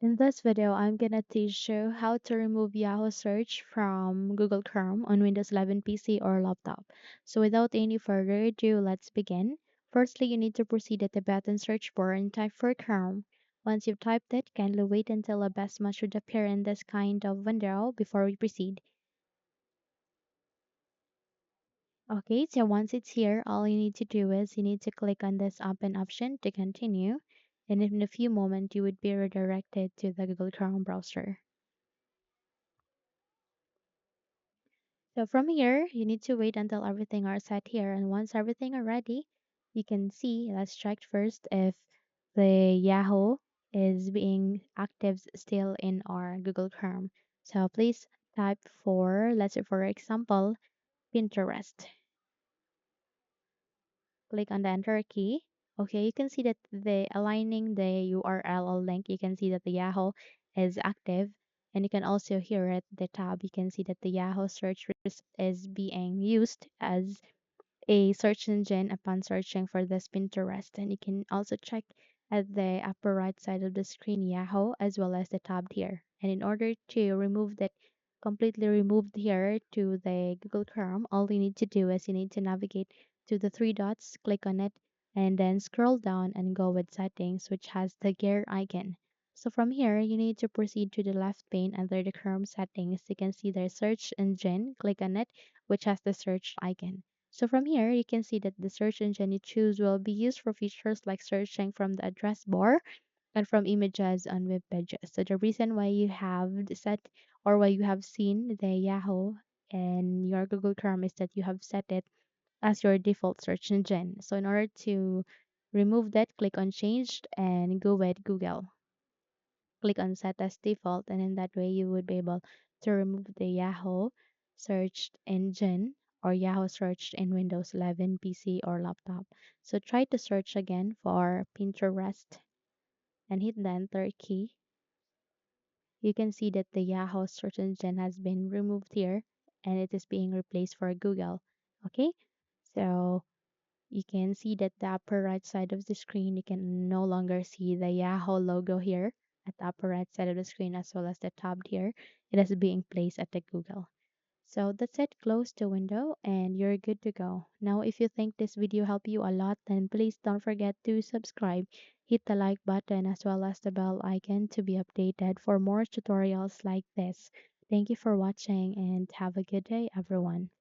In this video, I'm gonna teach you how to remove Yahoo Search from Google Chrome on Windows 11 PC or laptop. So without any further ado, let's begin. Firstly, you need to proceed at the button search bar and type for Chrome. Once you've typed it, kindly wait until a best match should appear in this kind of window before we proceed. Okay, so once it's here, all you need to do is you need to click on this open option to continue. And in a few moments, you would be redirected to the Google Chrome browser. So from here, you need to wait until everything are set here. And once everything are ready, you can see, let's check first if the Yahoo is being active still in our Google Chrome. So please type for, let's say for example, Pinterest. Click on the enter key. Okay, you can see that the aligning the URL or link, you can see that the Yahoo is active. And you can also hear at the tab, you can see that the Yahoo search is being used as a search engine upon searching for this Pinterest. And you can also check at the upper right side of the screen Yahoo as well as the tab here. And in order to remove that completely removed here to the Google Chrome, all you need to do is you need to navigate to the three dots, click on it, and then scroll down and go with settings, which has the gear icon. So from here, you need to proceed to the left pane under the Chrome settings. You can see their search engine, click on it, which has the search icon. So from here, you can see that the search engine you choose will be used for features like searching from the address bar and from images on web pages. So the reason why you have set or why you have seen the Yahoo and your Google Chrome is that you have set it as your default search engine. So in order to remove that, click on changed and go with Google. Click on set as default, and in that way you would be able to remove the Yahoo search engine or Yahoo search in Windows 11 PC or laptop. So try to search again for Pinterest and hit the enter key. You can see that the Yahoo search engine has been removed here and it is being replaced for Google. Okay, so you can see that the upper right side of the screen, you can no longer see the Yahoo logo here at the upper right side of the screen as well as the tab here. It is being placed at the Google. So that's it. Close the window and you're good to go. Now, if you think this video helped you a lot, then please don't forget to subscribe, hit the like button as well as the bell icon to be updated for more tutorials like this. Thank you for watching and have a good day, everyone.